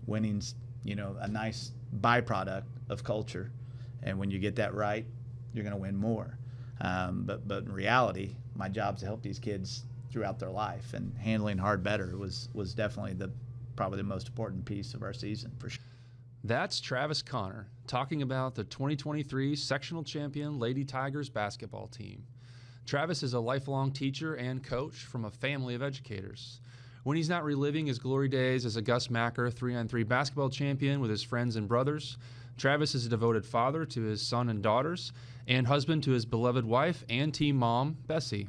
Winning's, a nice byproduct of culture. And when you get that right, you're going to win more. But in reality, my job is to help these kids throughout their life, and handling hard better was definitely probably the most important piece of our season for sure. That's Travis Connor talking about the 2023 sectional champion Lady Tigers basketball team. Travis is a lifelong teacher and coach from a family of educators. When he's not reliving his glory days as a Gus Macker 3-on-3 basketball champion with his friends and brothers, Travis is a devoted father to his son and daughters and husband to his beloved wife and team mom, Bessie.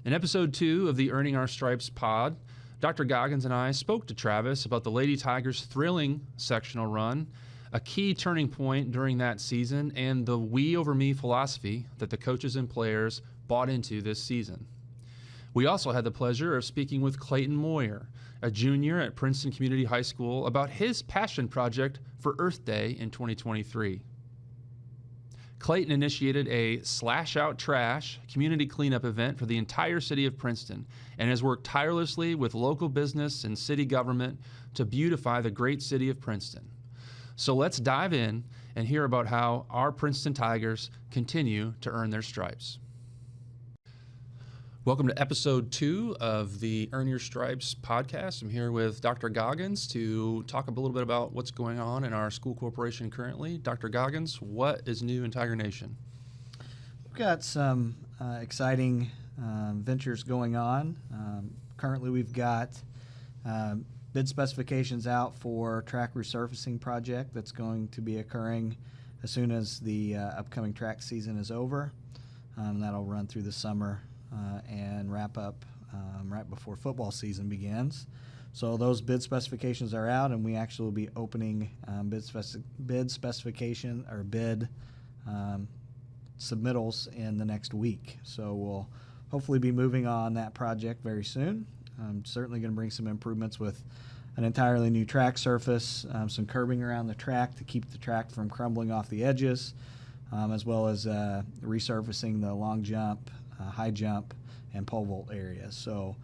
In episode 2 of the Earning Our Stripes pod, Dr. Goggins and I spoke to Travis about the Lady Tigers' thrilling sectional run, a key turning point during that season, and the we over me philosophy that the coaches and players bought into this season. We also had the pleasure of speaking with Clayton Moyer, a junior at Princeton Community High School, about his passion project for Earth Day in 2023. Clayton initiated a Slash Out Trash community cleanup event for the entire city of Princeton and has worked tirelessly with local business and city government to beautify the great city of Princeton. So let's dive in and hear about how our Princeton Tigers continue to earn their stripes. Welcome to episode 2 of the Earn Your Stripes podcast. I'm here with Dr. Goggins to talk a little bit about what's going on in our school corporation currently. Dr. Goggins, what is new in Tiger Nation? We've got some exciting ventures going on. Currently, we've got bid specifications out for track resurfacing project that's going to be occurring as soon as the upcoming track season is over. That'll run through the summer and wrap up right before football season begins. So those bid specifications are out, and we actually will be opening bid specification or bid submittals in the next week. So we'll hopefully be moving on that project very soon. I'm certainly going to bring some improvements with an entirely new track surface, some curbing around the track to keep the track from crumbling off the edges, as well as resurfacing the long jump, high jump, and pole vault areas. So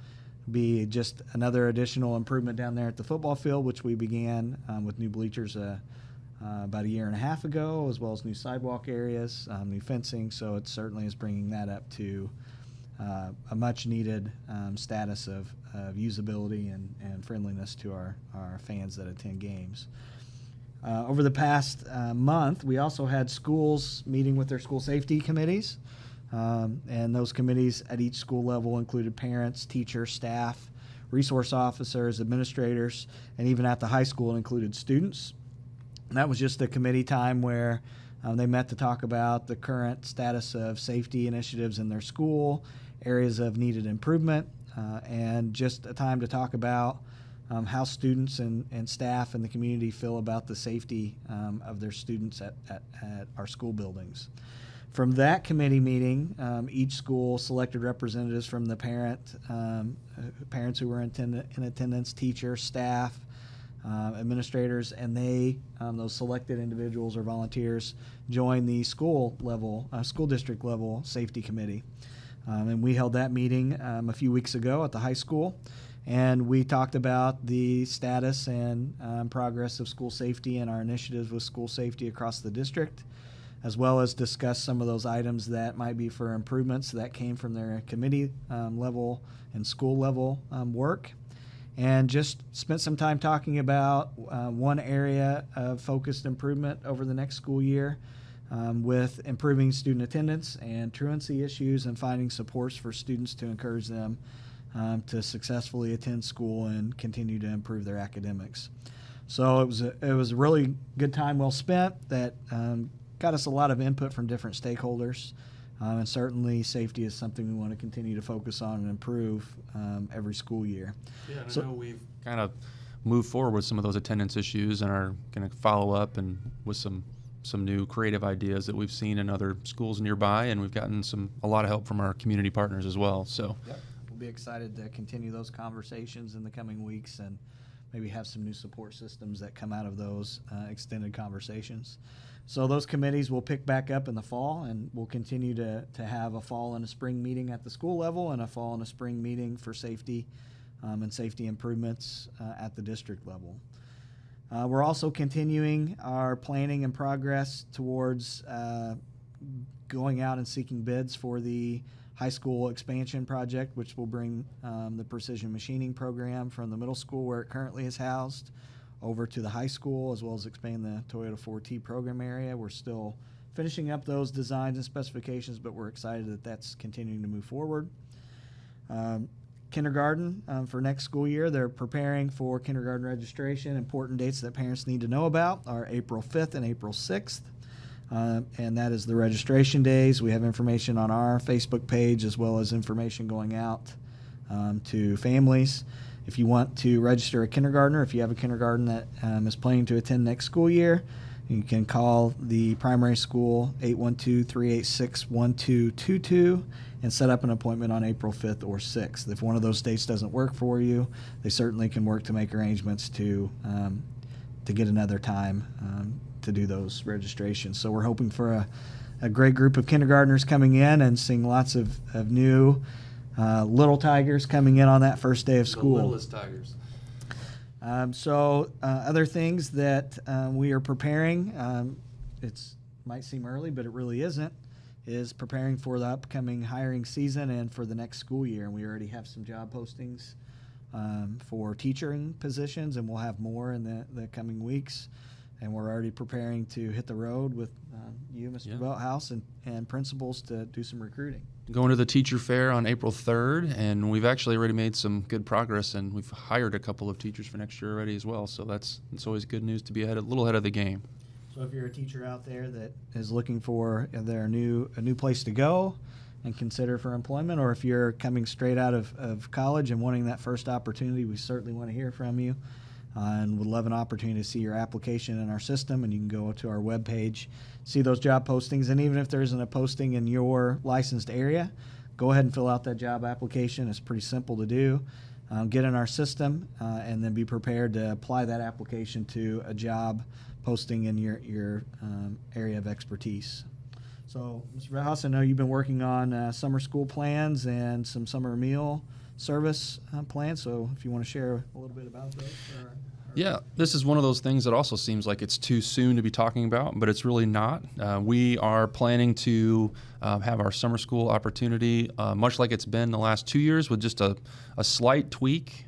be just another additional improvement down there at the football field, which we began with new bleachers about a year and a half ago, as well as new sidewalk areas, new fencing. So it certainly is bringing that up to a much needed status of usability and friendliness to our fans that attend games. Over the past month, we also had schools meeting with their school safety committees. And those committees at each school level included parents, teachers, staff, resource officers, administrators, and even at the high school it included students. And that was just a committee time where they met to talk about the current status of safety initiatives in their school, areas of needed improvement, and just a time to talk about how students and staff and the community feel about the safety of their students at our school buildings. From that committee meeting, each school selected representatives from the parents who were in attendance, teachers, staff, administrators, and those selected individuals or volunteers joined the school district level safety committee. And we held that meeting a few weeks ago at the high school, and we talked about the status and progress of school safety and our initiatives with school safety across the district, as well as discuss some of those items that might be for improvements that came from their committee level and school level work. And just spent some time talking about one area of focused improvement over the next school year with improving student attendance and truancy issues and finding supports for students to encourage them to successfully attend school and continue to improve their academics. So it was a really good time well spent that got us a lot of input from different stakeholders, and certainly safety is something we want to continue to focus on and improve every school year. Yeah, I know we've kind of moved forward with some of those attendance issues and are going to follow up and with some new creative ideas that we've seen in other schools nearby, and we've gotten a lot of help from our community partners as well. So we'll be excited to continue those conversations in the coming weeks and maybe have some new support systems that come out of those extended conversations. So those committees will pick back up in the fall, and we'll continue to have a fall and a spring meeting at the school level and a fall and a spring meeting for safety and safety improvements at the district level. We're also continuing our planning and progress towards going out and seeking bids for the high school expansion project, which will bring the precision machining program from the middle school where it currently is housed over to the high school, as well as expand the Toyota 4T program area. We're still finishing up those designs and specifications, but we're excited that that's continuing to move forward. Kindergarten for next school year, they're preparing for kindergarten registration. Important dates that parents need to know about are April 5th and April 6th. And that is the registration days. We have information on our Facebook page as well as information going out to families. If you want to register a kindergartner, if you have a kindergarten that is planning to attend next school year, you can call the primary school 812-386-1222 and set up an appointment on April 5th or 6th. If one of those dates doesn't work for you, they certainly can work to make arrangements to get another time to do those registrations. So we're hoping for a great group of kindergartners coming in and seeing lots of new little tigers coming in on that first day of school. The littlest tigers. Other things that we are preparing, it might seem early, but it really isn't, is preparing for the upcoming hiring season and for the next school year. And we already have some job postings for teaching positions, and we'll have more in the coming weeks. And we're already preparing to hit the road with you, Mr. Belthouse, and principals to do some recruiting. Going to the teacher fair on April 3rd, and we've actually already made some good progress, and we've hired a couple of teachers for next year already as well. So it's always good news to be a little ahead of the game. So if you're a teacher out there that is looking for a new place to go and consider for employment, or if you're coming straight out of college and wanting that first opportunity, we certainly want to hear from you. And would love an opportunity to see your application in our system, and you can go to our webpage, see those job postings, and even if there isn't a posting in your licensed area, go ahead and fill out that job application. It's pretty simple to do. Get in our system, and then be prepared to apply that application to a job posting in your area of expertise. So, Mr. Belthouse, I know you've been working on summer school plans and some summer meal service plans, so if you want to share a little bit about those. Yeah, this is one of those things that also seems like it's too soon to be talking about, but it's really not. We are planning to have our summer school opportunity, much like it's been the last 2 years, with just a slight tweak.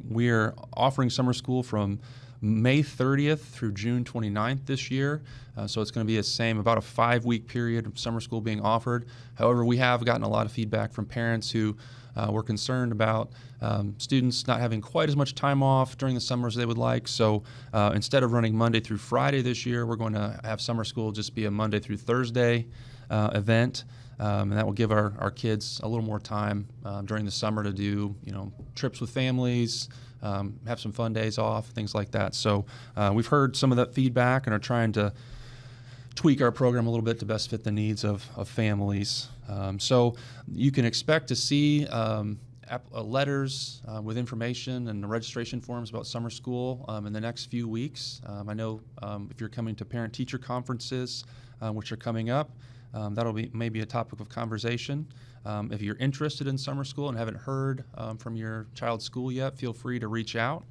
We're offering summer school from May 30th through June 29th this year. So it's going to be the same, about a 5-week period of summer school being offered. However, we have gotten a lot of feedback from parents who were concerned about students not having quite as much time off during the summer as they would like. So instead of running Monday through Friday this year, we're going to have summer school just be a Monday through Thursday event. And that will give our kids a little more time during the summer to do, trips with families, have some fun days off, things like that. So we've heard some of that feedback and are trying to tweak our program a little bit to best fit the needs of families. So you can expect to see letters with information and the registration forms about summer school in the next few weeks. I know if you're coming to parent-teacher conferences, which are coming up, that'll be maybe a topic of conversation. If you're interested in summer school and haven't heard from your child's school yet, feel free to reach out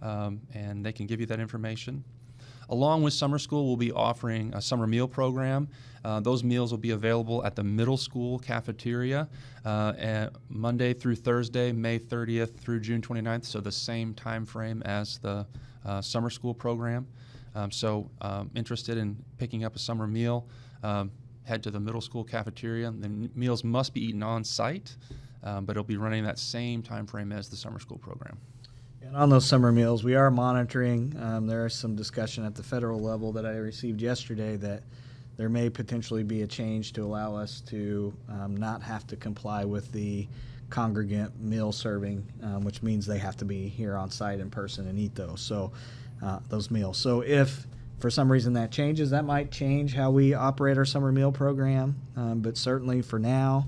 and they can give you that information. Along with summer school, we'll be offering a summer meal program. Those meals will be available at the middle school cafeteria Monday through Thursday, May 30th through June 29th, so the same time frame as the summer school program. So interested in picking up a summer meal, head to the middle school cafeteria. The meals must be eaten on site, but it'll be running that same time frame as the summer school program. And on those summer meals, we are monitoring. There is some discussion at the federal level that I received yesterday that there may potentially be a change to allow us to not have to comply with the congregate meal serving, which means they have to be here on site in person and eat those. So those meals. So if for some reason that changes, that might change how we operate our summer meal program. But certainly for now,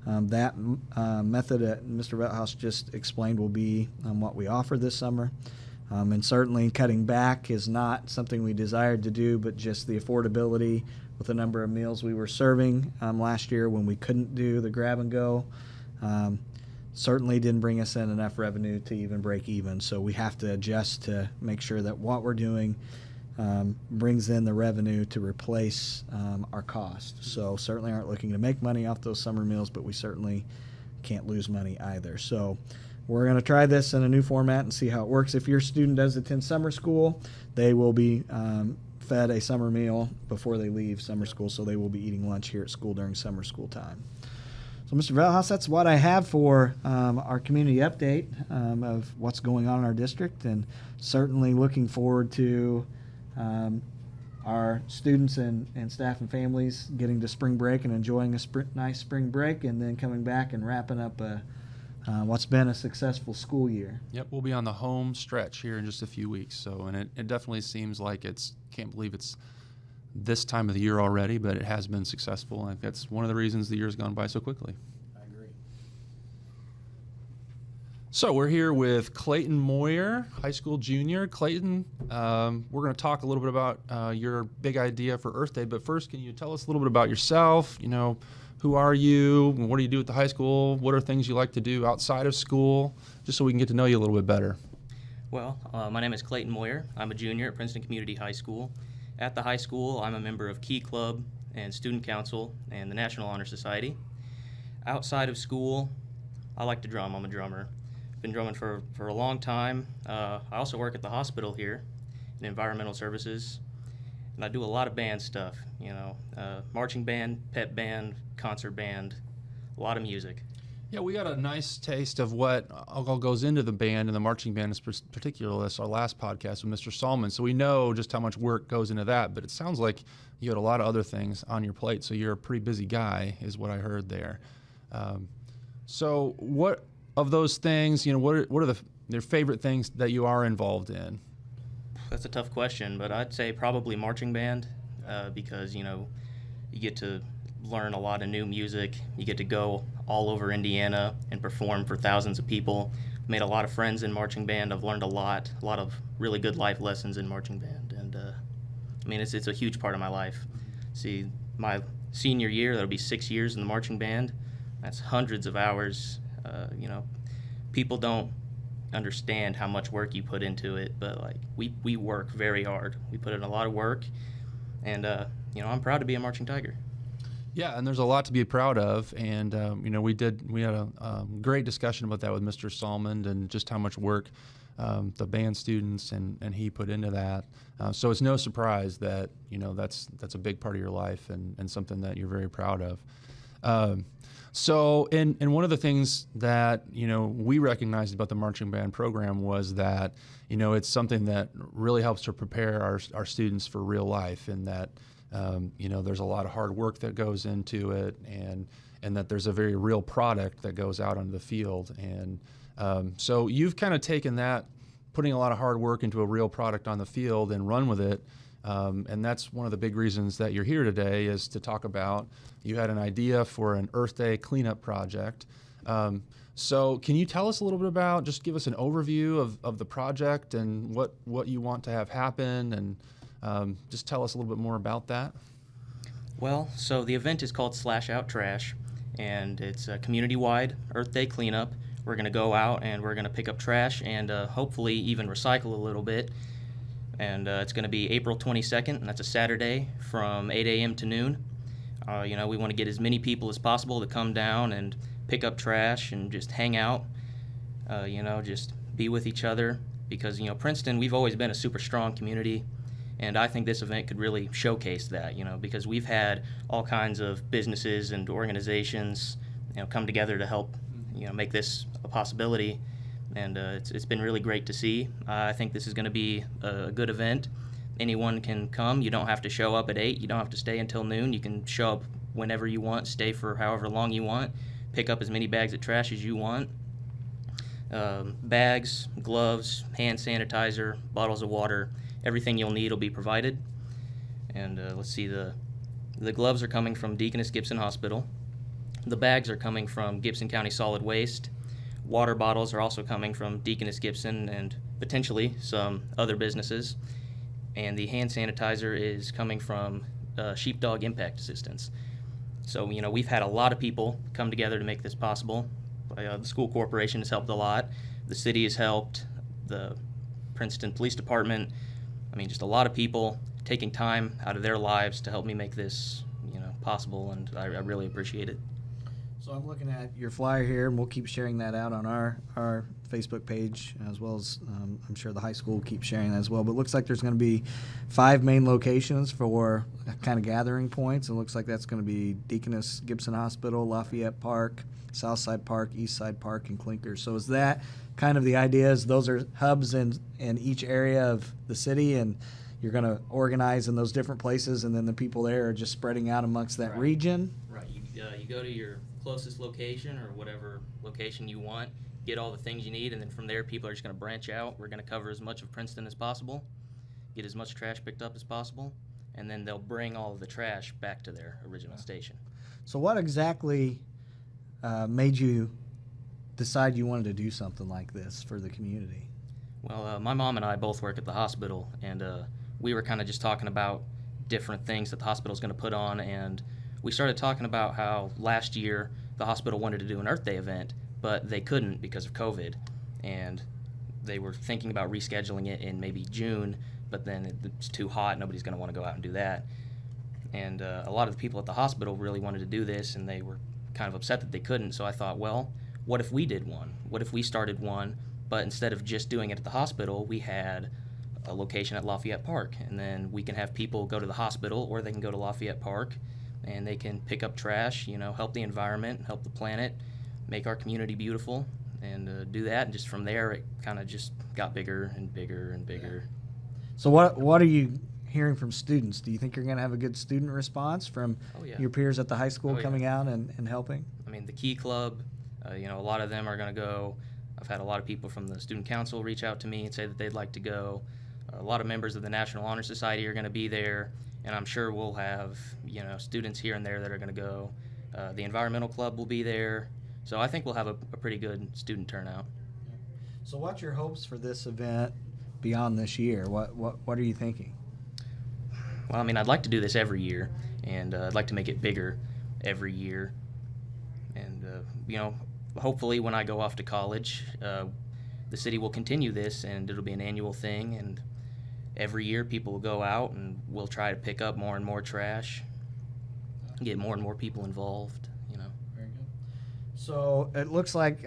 that method that Mr. Belthouse just explained will be what we offer this summer. And certainly cutting back is not something we desired to do, but just the affordability with the number of meals we were serving last year when we couldn't do the grab and go. certainly didn't bring us in enough revenue to even break even. So we have to adjust to make sure that what we're doing brings in the revenue to replace our cost. So certainly aren't looking to make money off those summer meals, but we certainly can't lose money either. So we're going to try this in a new format and see how it works. If your student does attend summer school, they will be fed a summer meal before they leave summer school, so they will be eating lunch here at school during summer school time. So, Mr. Velhaus, that's what I have for our community update of what's going on in our district, and certainly looking forward to our students and staff and families getting to spring break and enjoying a nice spring break, and then coming back and wrapping up what's been a successful school year. Yep, we'll be on the home stretch here in just a few weeks. So, and it definitely seems like can't believe it's this time of the year already, but it has been successful. I think that's one of the reasons the year's gone by so quickly. I agree. So we're here with Clayton Moyer, high school junior. Clayton, we're going to talk a little bit about your big idea for Earth Day, but first, can you tell us a little bit about yourself? Who are you? What do you do at the high school? What are things you like to do outside of school? Just so we can get to know you a little bit better. Well, my name is Clayton Moyer. I'm a junior at Princeton Community High School. At the high school, I'm a member of Key Club and Student Council and the National Honor Society. Outside of school, I like to drum. I'm a drummer. Been drumming for a long time. I also work at the hospital here in environmental services, and I do a lot of band stuff, marching band, pep band, concert band, a lot of music. Yeah, we got a nice taste of what all goes into the band and the marching band, in particular. That's our last podcast with Mr. Salmon, so we know just how much work goes into that. But it sounds like you had a lot of other things on your plate, so you're a pretty busy guy, is what I heard there. So, what of those things? What are their favorite things that you are involved in? That's a tough question, but I'd say probably marching band, because you get to learn a lot of new music. You get to go all over Indiana and perform for thousands of people. Made a lot of friends in marching band. I've learned a lot of really good life lessons in marching band, and it's a huge part of my life. See, my senior year, that'll be 6 years in the marching band. That's hundreds of hours. People don't understand how much work you put into it, but we work very hard. We put in a lot of work, and I'm proud to be a Marching Tiger. Yeah, and there's a lot to be proud of, and we had a great discussion about that with Mr. Salmond and just how much work the band students and he put into that. So it's no surprise that that's a big part of your life and something that you're very proud of. So and one of the things that we recognized about the marching band program was that it's something that really helps to prepare our students for real life, and that there's a lot of hard work that goes into it, and that there's a very real product that goes out onto the field. And so you've kind of taken that, putting a lot of hard work into a real product on the field, and run with it. And that's one of the big reasons that you're here today, is to talk about, you had an idea for an Earth Day cleanup project. So can you tell us a little bit about, just give us an overview of the project and what you want to have happen, and just tell us a little bit more about that. Well, so the event is called Slash Out Trash, and it's a community-wide Earth Day cleanup. We're going to go out and we're going to pick up trash and hopefully even recycle a little bit. And it's going to be April 22nd, and that's a Saturday from 8 a.m. to noon. We want to get as many people as possible to come down and pick up trash and just hang out, just be with each other. Because, Princeton, we've always been a super strong community, and I think this event could really showcase that, because we've had all kinds of businesses and organizations, come together to help, make this a possibility. And it's been really great to see. I think this is going to be a good event. Anyone can come. You don't have to show up at 8. You don't have to stay until noon. You can show up whenever you want, stay for however long you want, pick up as many bags of trash as you want. Bags, gloves, hand sanitizer, bottles of water, everything you'll need will be provided. And let's see, the gloves are coming from Deaconess Gibson Hospital. The bags are coming from Gibson County Solid Waste. Water bottles are also coming from Deaconess Gibson and potentially some other businesses. And the hand sanitizer is coming from Sheepdog Impact Assistance. So, we've had a lot of people come together to make this possible. The school corporation has helped a lot. The city has helped. The Princeton Police Department. I mean, just a lot of people taking time out of their lives to help me make this, possible, and I really appreciate it. So I'm looking at your flyer here, and we'll keep sharing that out on our Facebook page, as well as I'm sure the high school will keep sharing that as well. But it looks like there's going to be 5 main locations for kind of gathering points. It looks like that's going to be Deaconess Gibson Hospital, Lafayette Park, Southside Park, Eastside Park, and Clinker. So is that kind of the idea? Is those are hubs in each area of the city, and you're going to organize in those different places, and then the people there are just spreading out amongst that region? Right. You go to your closest location or whatever location you want, get all the things you need, and then from there people are just going to branch out. We're going to cover as much of Princeton as possible, get as much trash picked up as possible, and then they'll bring all of the trash back to their original station. So what exactly made you decide you wanted to do something like this for the community? Well, my mom and I both work at the hospital, and we were kind of just talking about different things that the hospital's going to put on, and we started talking about how last year the hospital wanted to do an Earth Day event, but they couldn't because of COVID, and they were thinking about rescheduling it in maybe June, but then it's too hot, nobody's going to want to go out and do that. And a lot of the people at the hospital really wanted to do this, and they were kind of upset that they couldn't, so I thought, well, what if we did one? What if we started one, but instead of just doing it at the hospital, we had a location at Lafayette Park, and then we can have people go to the hospital or they can go to Lafayette Park and they can pick up trash, help the environment, help the planet, make our community beautiful, and do that. And just from there, it kind of just got bigger and bigger and bigger. So what are you hearing from students? Do you think you're going to have a good student response from your peers at the high school coming out and helping? I mean, the Key Club, a lot of them are going to go. I've had a lot of people from the Student Council reach out to me and say that they'd like to go. A lot of members of the National Honor Society are going to be there, and I'm sure we'll have, students here and there that are going to go. The Environmental Club will be there, so I think we'll have a pretty good student turnout. So what's your hopes for this event beyond this year? What are you thinking? Well, I mean, I'd like to do this every year, and I'd like to make it bigger every year. And, hopefully when I go off to college, the city will continue this, and it'll be an annual thing, and every year people will go out and we'll try to pick up more and more trash, get more and more people involved, Very good. So it looks like,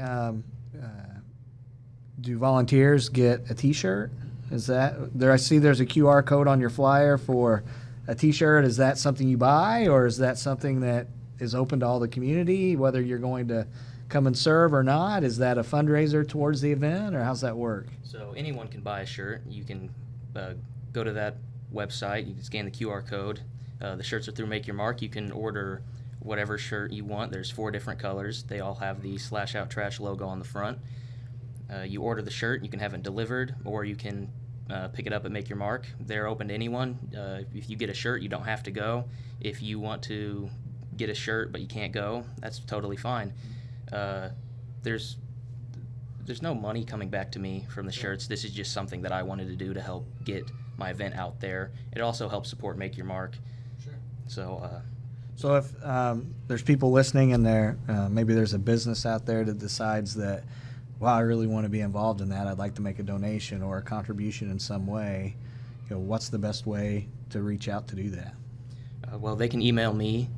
do volunteers get a t-shirt? Is that there? I see there's a QR code on your flyer for a t-shirt. Is that something you buy, or is that something that is open to all the community, whether you're going to come and serve or not? Is that a fundraiser towards the event, or how's that work? So anyone can buy a shirt. You can go to that website. You can scan the QR code. The shirts are through Make Your Mark. You can order whatever shirt you want. There's 4 different colors. They all have the Slash Out Trash logo on the front. You order the shirt. You can have it delivered, or you can pick it up at Make Your Mark. They're open to anyone. If you get a shirt, you don't have to go. If you want to get a shirt but you can't go, that's totally fine. There's no money coming back to me from the shirts. This is just something that I wanted to do to help get my event out there. It also helps support Make Your Mark. Sure. So if there's people listening and maybe there's a business out there that decides that, wow, I really want to be involved in that, I'd like to make a donation or a contribution in some way, what's the best way to reach out to do that? well, they can email me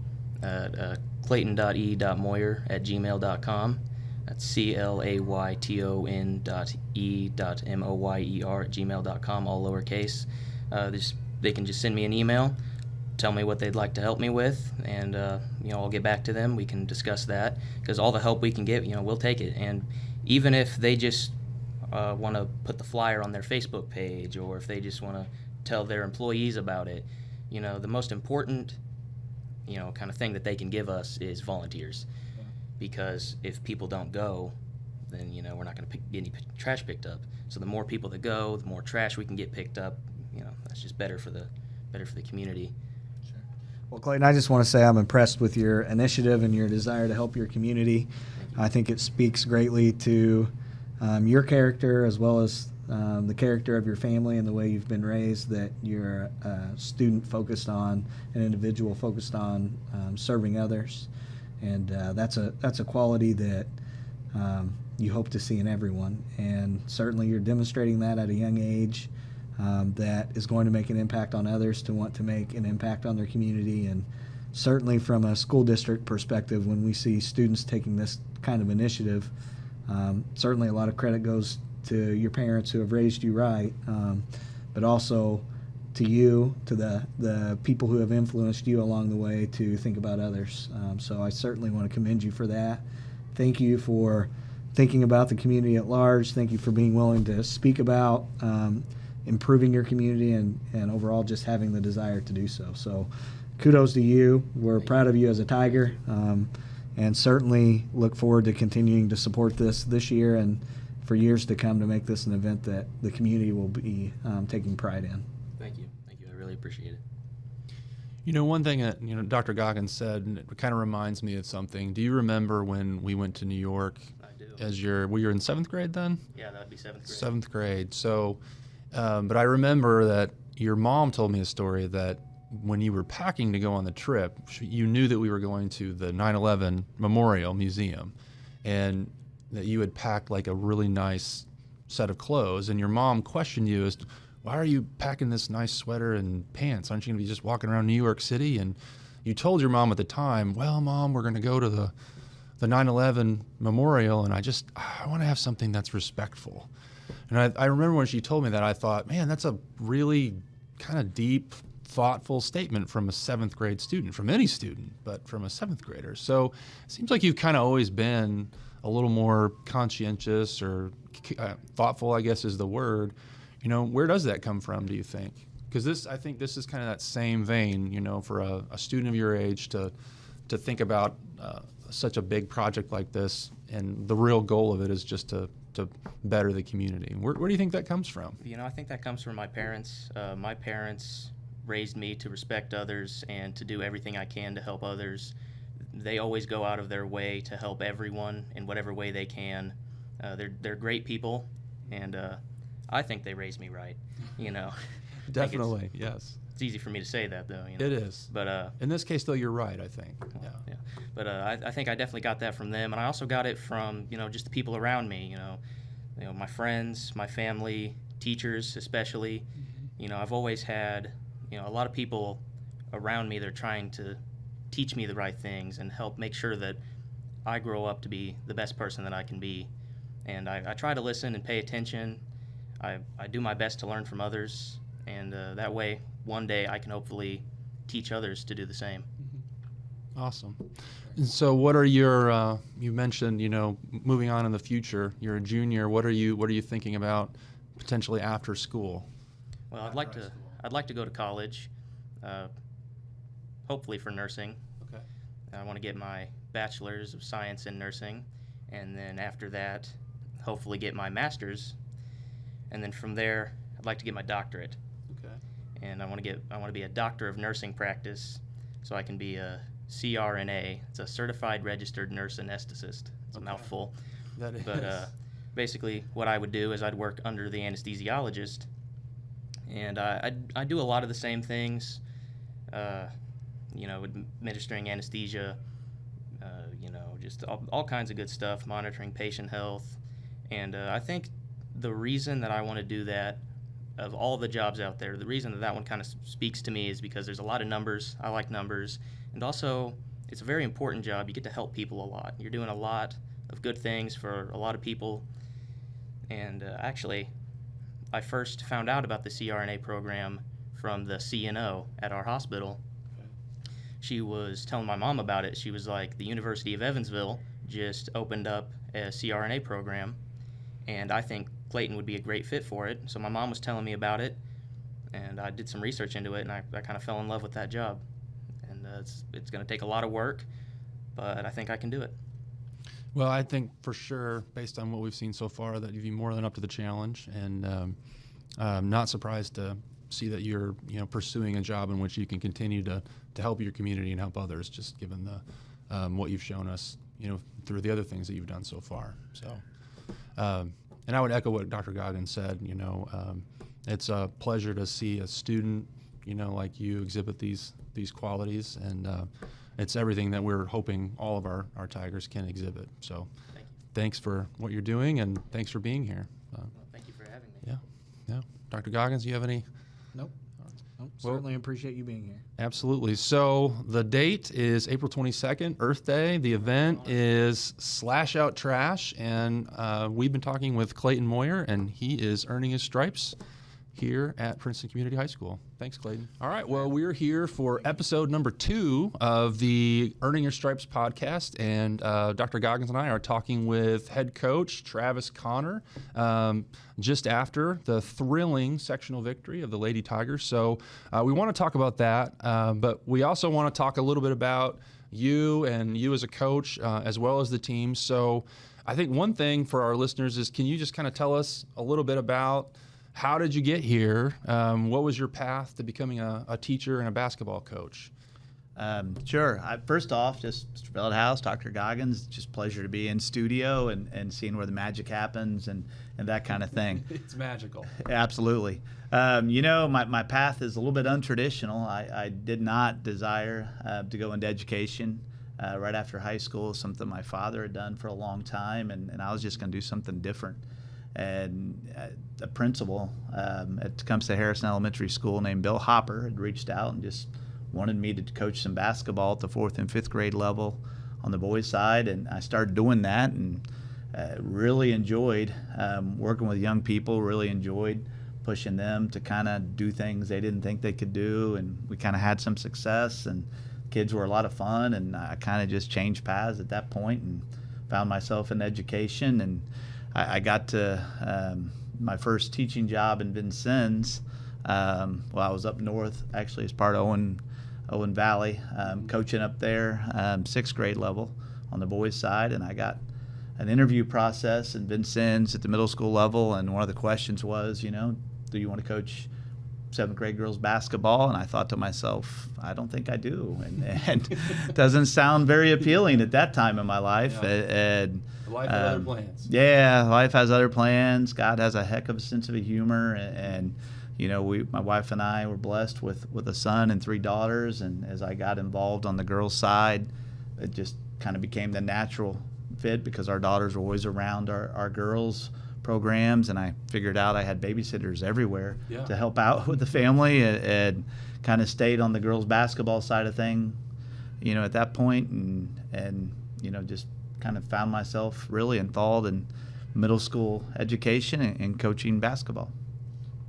at clayton.e.moyer@gmail.com. That's clayton.e.moyer@gmail.com, all lowercase. They can just send me an email, tell me what they'd like to help me with, and I'll get back to them. We can discuss that, because all the help we can get, we'll take it. And even if they just want to put the flyer on their Facebook page, or if they just want to tell their employees about it, the most important kind of thing that they can give us is volunteers. Because if people don't go, then we're not going to get any trash picked up. So the more people that go, the more trash we can get picked up. That's just better for the community. Sure. Well, Clayton, I just want to say I'm impressed with your initiative and your desire to help your community. I think it speaks greatly to your character, as well as the character of your family and the way you've been raised, that you're a student focused on, an individual focused on serving others. And that's a quality that you hope to see in everyone. And certainly you're demonstrating that at a young age, that is going to make an impact on others, to want to make an impact on their community. And certainly from a school district perspective, when we see students taking this kind of initiative, certainly a lot of credit goes to your parents who have raised you right, but also to you, to the people who have influenced you along the way to think about others. So I certainly want to commend you for that. Thank you for thinking about the community at large. Thank you for being willing to speak about improving your community and overall just having the desire to do so. So kudos to you. We're proud of you as a Tiger, and certainly look forward to continuing to support this year and for years to come, to make this an event that the community will be taking pride in. Thank you. Thank you. I really appreciate it. You know, one thing that, Dr. Goggins said, and it kind of reminds me of something. Do you remember when we went to New York? I do. Were you in 7th grade then? Yeah, that would be 7th grade. 7th grade. So, but I remember that your mom told me a story that when you were packing to go on the trip, you knew that we were going to the 9/11 Memorial Museum, and that you had packed like a really nice set of clothes, and your mom questioned you as to, why are you packing this nice sweater and pants? Aren't you going to be just walking around New York City? And you told your mom at the time, well, Mom, we're going to go to the 9/11 Memorial, and I want to have something that's respectful. And I remember when she told me that, I thought, man, that's a really kind of deep, thoughtful statement from a 7th grade student, from any student, but from a 7th grader. So it seems like you've kind of always been a little more conscientious or thoughtful, I guess is the word. Where does that come from, do you think? Because I think this is kind of that same vein, for a student of your age to think about such a big project like this, and the real goal of it is just to better the community. Where do you think that comes from? I think that comes from my parents. My parents raised me to respect others and to do everything I can to help others. They always go out of their way to help everyone in whatever way they can. They're great people, and I think they raised me right. Definitely, yes. It's easy for me to say that, though. It is. But in this case, though, you're right, I think. Yeah. But I think I definitely got that from them, and I also got it from just the people around me. My friends, my family, teachers especially. I've always had a lot of people around me that are trying to teach me the right things and help make sure that I grow up to be the best person that I can be. And I try to listen and pay attention. I do my best to learn from others, and that way one day I can hopefully teach others to do the same. Awesome. And so what are your, you mentioned, moving on in the future, you're a junior, what are you thinking about potentially after school? Well, I'd like to go to college, hopefully for nursing. Okay. I want to get my bachelor's of science in nursing, and then after that, hopefully get my master's, and then from there, I'd like to get my doctorate. Okay. And I want to be a doctor of nursing practice, so I can be a CRNA. It's a certified registered nurse anesthetist. It's a mouthful. That is. But basically, what I would do is I'd work under the anesthesiologist, and I do a lot of the same things. Administering anesthesia, just all kinds of good stuff, monitoring patient health. And I think the reason that I want to do that, of all the jobs out there, the reason that one kind of speaks to me is because there's a lot of numbers. I like numbers. And also, it's a very important job. You get to help people a lot. You're doing a lot of good things for a lot of people. And actually, I first found out about the CRNA program from the CNO at our hospital. She was telling my mom about it. She was like, the University of Evansville just opened up a CRNA program, and I think Clayton would be a great fit for it. So my mom was telling me about it, and I did some research into it, and I kind of fell in love with that job. And it's going to take a lot of work, but I think I can do it. Well, I think for sure, based on what we've seen so far, that you'd be more than up to the challenge, and I'm not surprised to see that you're pursuing a job in which you can continue to help your community and help others, just given the what you've shown us through the other things that you've done so far. So and I would echo what Dr. Goggins said. It's a pleasure to see a student like you exhibit these qualities, and it's everything that we're hoping all of our Tigers can exhibit. So thanks for what you're doing, and thanks for being here. Well, thank you for having me. Yeah. Dr. Goggins, do you have any? Nope. Certainly appreciate you being here. Absolutely. So the date is April 22nd, Earth Day. The event is Slash Out Trash, and we've been talking with Clayton Moyer, and he is earning his stripes here at Princeton Community High School. Thanks, Clayton. All right, well, we're here for episode number 2 of the Earning Your Stripes podcast, and Dr. Goggins and I are talking with head coach Travis Connor just after the thrilling sectional victory of the Lady Tigers. So we want to talk about that, but we also want to talk a little bit about you and you as a coach, as well as the team. So I think one thing for our listeners is, can you just kind of tell us a little bit about how did you get here? What was your path to becoming a teacher and a basketball coach? Sure. First off, just Mr. Veldhouse, Dr. Goggins, just pleasure to be in studio and seeing where the magic happens and that kind of thing. It's magical. Absolutely. My path is a little bit untraditional. I did not desire to go into education right after high school, something my father had done for a long time, and I was just going to do something different. And a principal at Tecumseh Harrison Elementary School named Bill Hopper had reached out and just wanted me to coach some basketball at the 4th and 5th grade level on the boys' side, and I started doing that and really enjoyed working with young people, really enjoyed pushing them to kind of do things they didn't think they could do, and we kind of had some success, and kids were a lot of fun, and I kind of just changed paths at that point and found myself in education, and I got to my first teaching job in Vincennes. I was up north, actually, as part of Owen Valley, coaching up there, 6th grade level on the boys' side. And I got an interview process in Vincennes at the middle school level. And one of the questions was, do you want to coach 7th grade girls basketball? And I thought to myself, I don't think I do. And it doesn't sound very appealing at that time in my life. Yeah. Life has other plans. Yeah, life has other plans. God has a heck of a sense of humor, and my wife and I were blessed with a son and 3 daughters. And as I got involved on the girls' side, it just kind of became the natural fit because our daughters were always around our girls' programs, and I figured out I had babysitters everywhere to help out with the family, and kind of stayed on the girls' basketball side of thing, at that point, and just kind of found myself really enthralled in middle school education and coaching basketball.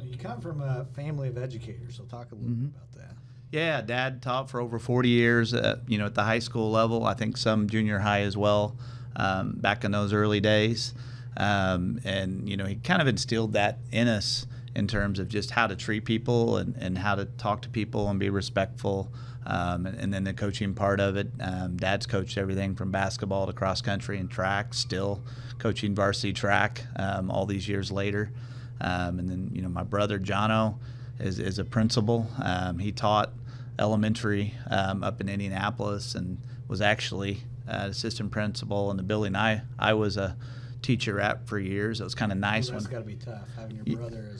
You come from a family of educators, so talk a little bit about that. Yeah, Dad taught for over 40 years, at the high school level. I think some junior high as well, back in those early days. And he kind of instilled that in us in terms of just how to treat people and how to talk to people and be respectful. And then the coaching part of it, Dad's coached everything from basketball to cross country and track, still coaching varsity track all these years later. And then, my brother Jono is a principal. He taught elementary up in Indianapolis and was actually assistant principal in the building I was a teacher at for years. It was kind of nice. That's got to be tough, having your brother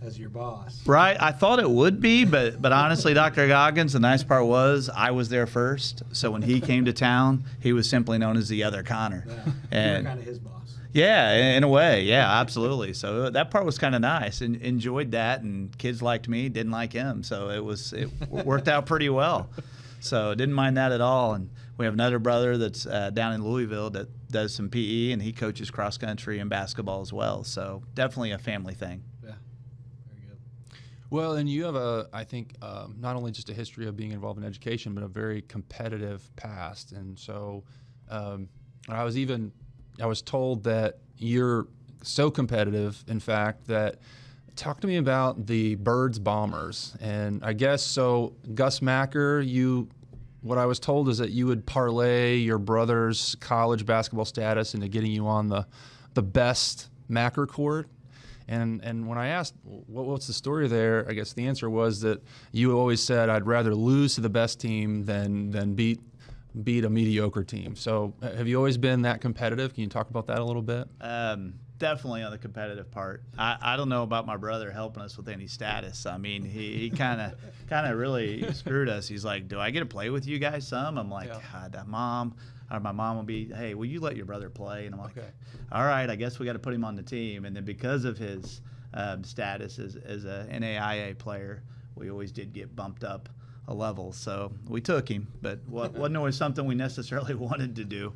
as your boss. Right. I thought it would be, but honestly, Dr. Goggins, the nice part was I was there first. So when he came to town, he was simply known as the other Connor. Yeah, and you were kind of his boss. Yeah, in a way. Yeah, absolutely. So that part was kind of nice, and enjoyed that. And kids liked me, didn't like him. So it worked out pretty well. So didn't mind that at all. And we have another brother that's down in Louisville that does some PE, and he coaches cross country and basketball as well. So definitely a family thing. Yeah, very good. Well, and you have I think, not only just a history of being involved in education, but a very competitive past. And so I was told that you're so competitive, in fact, that talk to me about the Birds Bombers. And I guess so, Gus Macker, what I was told is that you would parlay your brother's college basketball status into getting you on the best Macker court. And when I asked what's the story there, I guess the answer was that you always said, I'd rather lose to the best team than beat a mediocre team. So have you always been that competitive? Can you talk about that a little bit? definitely on the competitive part. I don't know about my brother helping us with any status. I mean, he kind of really screwed us. He's like, "Do I get to play with you guys some?" I'm like, "God, my mom will be, hey, will you let your brother play?" And I'm like, all right, I guess we got to put him on the team. And then because of his status as a NAIA player, we always did get bumped up a level. So we took him, but wasn't always something we necessarily wanted to do.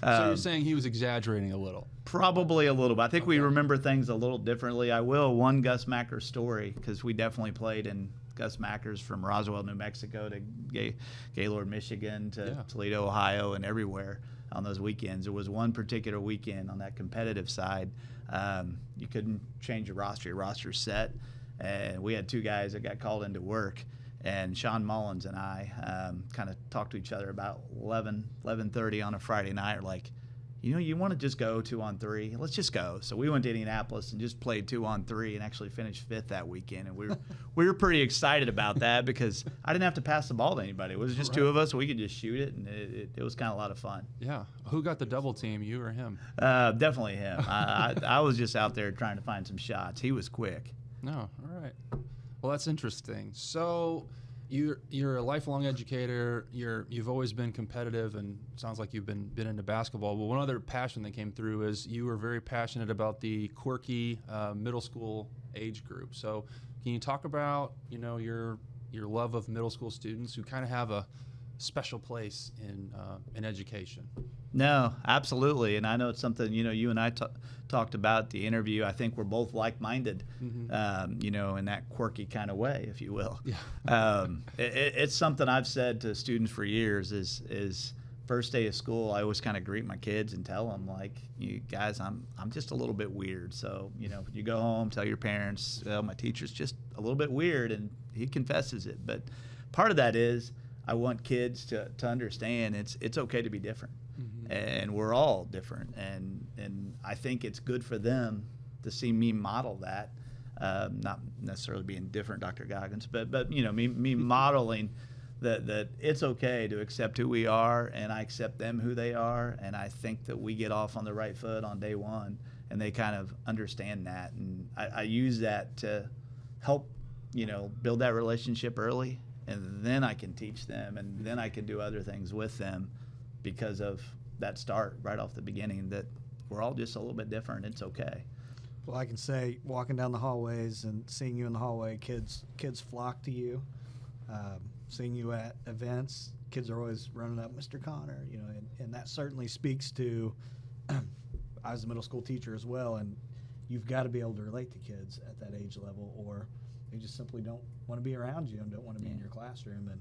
So you're saying he was exaggerating a little? Probably a little bit. I think we remember things a little differently. I will one Gus Macker story, because we definitely played in Gus Mackers from Roswell, New Mexico to Gaylord, Michigan to Toledo, Ohio, and everywhere on those weekends. There was one particular weekend on that competitive side. You couldn't change your roster. Your roster's set. And we had two guys that got called into work. And Sean Mullins and I kind of talked to each other about 11:30 on a Friday night. We're like, you want to just go 2-on-3? Let's just go. So we went to Indianapolis and just played 2-on-3 and actually finished 5th that weekend. And we were pretty excited about that, because I didn't have to pass the ball to anybody. It was just two of us. We could just shoot it, and it was kind of a lot of fun. Yeah. Who got the double team, you or him? Definitely him. I was just out there trying to find some shots. He was quick. No. All right. Well, that's interesting. So you're a lifelong educator. You've always been competitive, and it sounds like you've been into basketball. But one other passion that came through is you were very passionate about the quirky middle school age group. So can you talk about your love of middle school students who kind of have a special place in education? No, absolutely. And I know it's something, you and I talked about the interview. I think we're both like-minded, in that quirky kind of way, if you will. Yeah. It's something I've said to students for years is first day of school, I always kind of greet my kids and tell them, like, you guys, I'm just a little bit weird. So, you go home, tell your parents, my teacher's just a little bit weird, and he confesses it. But part of that is I want kids to understand it's okay to be different. And we're all different, and I think it's good for them to see me model that, not necessarily being different, Dr. Goggins, but me modeling that it's okay to accept who we are, and I accept them who they are, and I think that we get off on the right foot on day one, and they kind of understand that, and I use that to help build that relationship early, and then I can teach them, and then I can do other things with them because of that start right off the beginning, that we're all just a little bit different. It's okay. Well, I can say, walking down the hallways and seeing you in the hallway, kids flock to you. Seeing you at events, kids are always running up, "Mr. Connor," and that certainly speaks to, I was a middle school teacher as well, and you've got to be able to relate to kids at that age level, or they just simply don't want to be around you and don't want to be in your classroom. And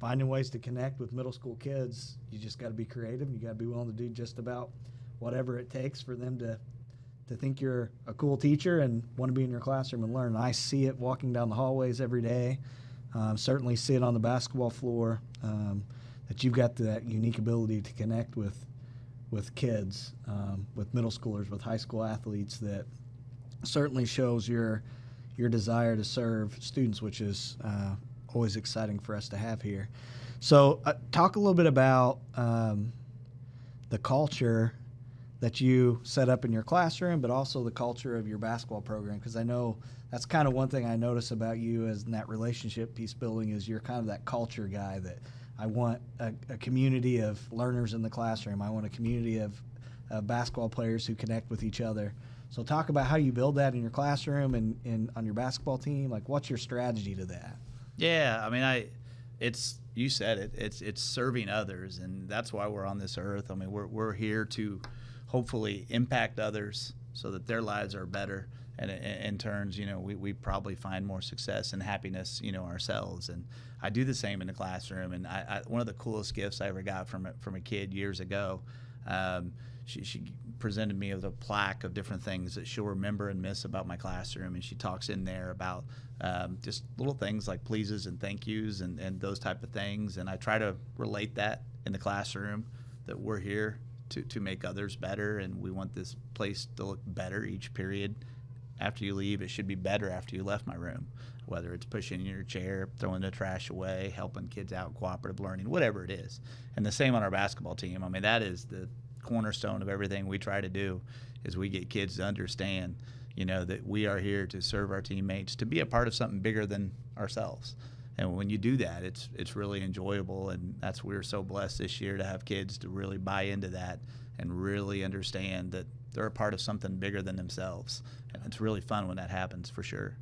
finding ways to connect with middle school kids, you just got to be creative. You got to be willing to do just about whatever it takes for them to think you're a cool teacher and want to be in your classroom and learn. I see it walking down the hallways every day. Certainly see it on the basketball floor, that you've got that unique ability to connect with kids, with middle schoolers, with high school athletes, that certainly shows your desire to serve students, which is always exciting for us to have here. So talk a little bit about the culture that you set up in your classroom, but also the culture of your basketball program, because I know that's kind of one thing I notice about you as in that relationship piece building, is you're kind of that culture guy, that I want a community of learners in the classroom. I want a community of basketball players who connect with each other. So talk about how you build that in your classroom and on your basketball team. Like, what's your strategy to that? Yeah, I mean, you said it. It's serving others, and that's why we're on this earth. I mean, we're here to hopefully impact others so that their lives are better, and in turns, we probably find more success and happiness, ourselves. And I do the same in the classroom. And I one of the coolest gifts I ever got from a kid years ago. She presented me with a plaque of different things that she'll remember and miss about my classroom, and she talks in there about just little things like pleases and thank yous and those type of things. And I try to relate that in the classroom, that we're here to make others better, and we want this place to look better each period. After you leave, it should be better after you left my room, whether it's pushing your chair, throwing the trash away, helping kids out, cooperative learning, whatever it is. And the same on our basketball team. I mean, that is cornerstone of everything we try to do is we get kids to understand, that we are here to serve our teammates, to be a part of something bigger than ourselves. And when you do that, it's really enjoyable, and that's we're so blessed this year to have kids to really buy into that and really understand that they're a part of something bigger than themselves. And it's really fun when that happens, for sure.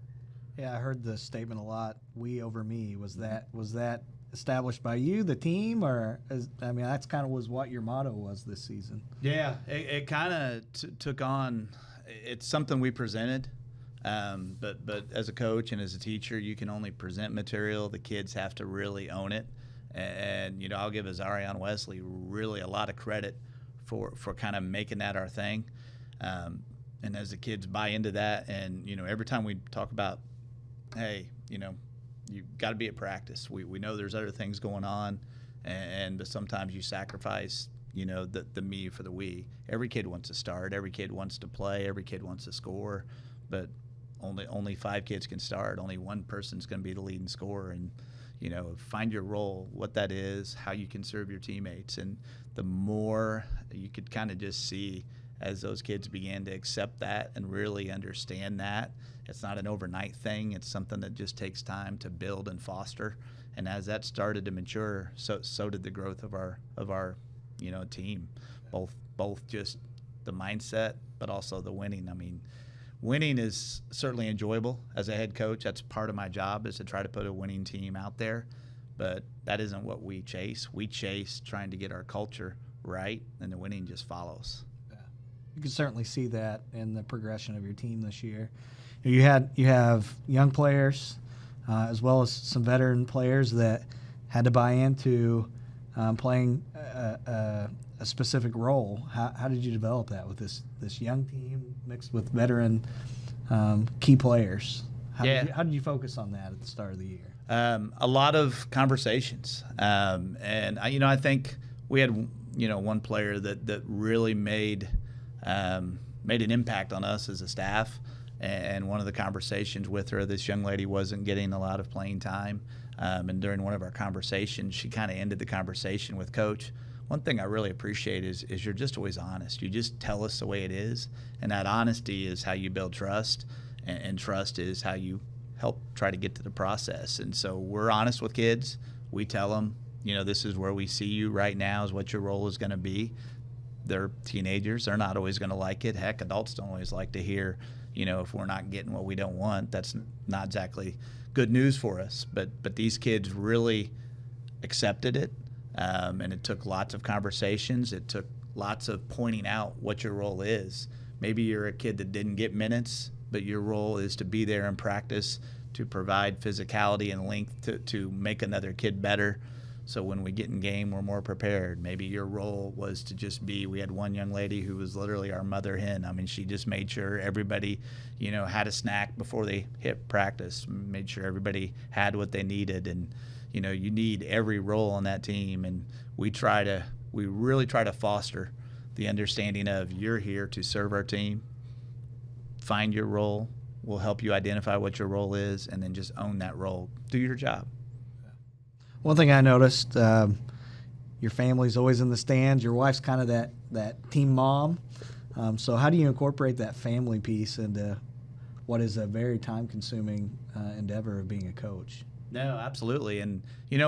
Yeah, I heard the statement a lot. We over me. Was that established by you, the team, or that's kind of was what your motto was this season? Yeah, it kind of took on. It's something we presented. But as a coach and as a teacher, you can only present material. The kids have to really own it. And I'll give Azarion Wesley really a lot of credit for kind of making that our thing. And as the kids buy into that, and every time we talk about, hey, you've got to be at practice. We know there's other things going on, but sometimes you sacrifice the me for the we. Every kid wants to start. Every kid wants to play. Every kid wants to score, but only 5 kids can start. Only one person's going to be the leading scorer, and find your role, what that is, how you can serve your teammates. And the more you could kind of just see as those kids began to accept that and really understand that it's not an overnight thing. It's something that just takes time to build and foster. And as that started to mature, so did the growth of our team, both just the mindset, but also the winning. I mean, winning is certainly enjoyable as a head coach. That's part of my job, is to try to put a winning team out there. But that isn't what we chase. We chase trying to get our culture right, and the winning just follows. Yeah. You can certainly see that in the progression of your team this year. You have young players as well as some veteran players that had to buy into playing a specific role. How did you develop that with this young team mixed with veteran key players? How did you focus on that at the start of the year? A lot of conversations, and I think we had one player that really made an impact on us as a staff. And one of the conversations with her, this young lady wasn't getting a lot of playing time, and during one of our conversations, she kind of ended the conversation with, Coach, one thing I really appreciate is you're just always honest. You just tell us the way it is, and that honesty is how you build trust, and trust is how you help try to get to the process. And so we're honest with kids. We tell them, this is where we see you right now, is what your role is going to be. They're teenagers. They're not always going to like it. Heck, adults don't always like to hear, if we're not getting what we don't want. That's not exactly good news for us. But these kids really accepted it. And it took lots of conversations. It took lots of pointing out what your role is. Maybe you're a kid that didn't get minutes, but your role is to be there in practice, to provide physicality and length to make another kid better. So when we get in game, we're more prepared. Maybe your role was to just be, we had one young lady who was literally our mother hen. I mean, she just made sure everybody, had a snack before they hit practice, made sure everybody had what they needed. And, you need every role on that team. And we really try to foster the understanding of, you're here to serve our team. Find your role. We'll help you identify what your role is, and then just own that role. Do your job. One thing I noticed, your family's always in the stands. Your wife's kind of that team mom. So how do you incorporate that family piece into what is a very time-consuming endeavor of being a coach? No, absolutely. And,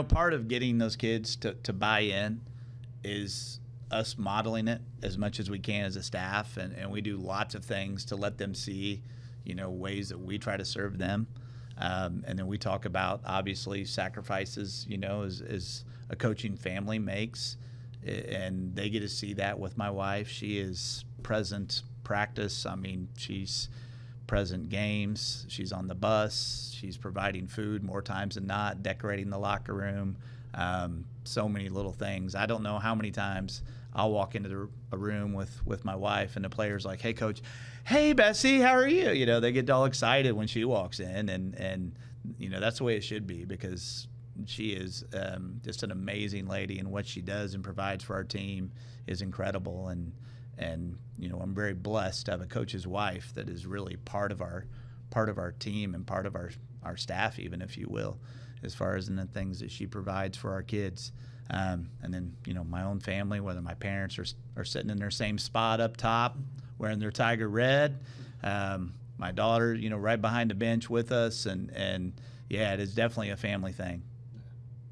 part of getting those kids to buy in is us modeling it as much as we can as a staff. And we do lots of things to let them see, ways that we try to serve them. And then we talk about, obviously, sacrifices, as a coaching family makes. And they get to see that with my wife. She is present practice. I mean, she's present games. She's on the bus. She's providing food more times than not, decorating the locker room. So many little things. I don't know how many times I'll walk into a room with my wife, and the player's like, "Hey, Coach. Hey, Bessie, how are you?" They get all excited when she walks in, and that's the way it should be, because she is just an amazing lady, and what she does and provides for our team is incredible. And I'm very blessed to have a coach's wife that is really part of our team and part of our staff, even, if you will, as far as in the things that she provides for our kids. And then, my own family, whether my parents are sitting in their same spot up top wearing their Tiger red. My daughter, right behind the bench with us. And yeah, it is definitely a family thing.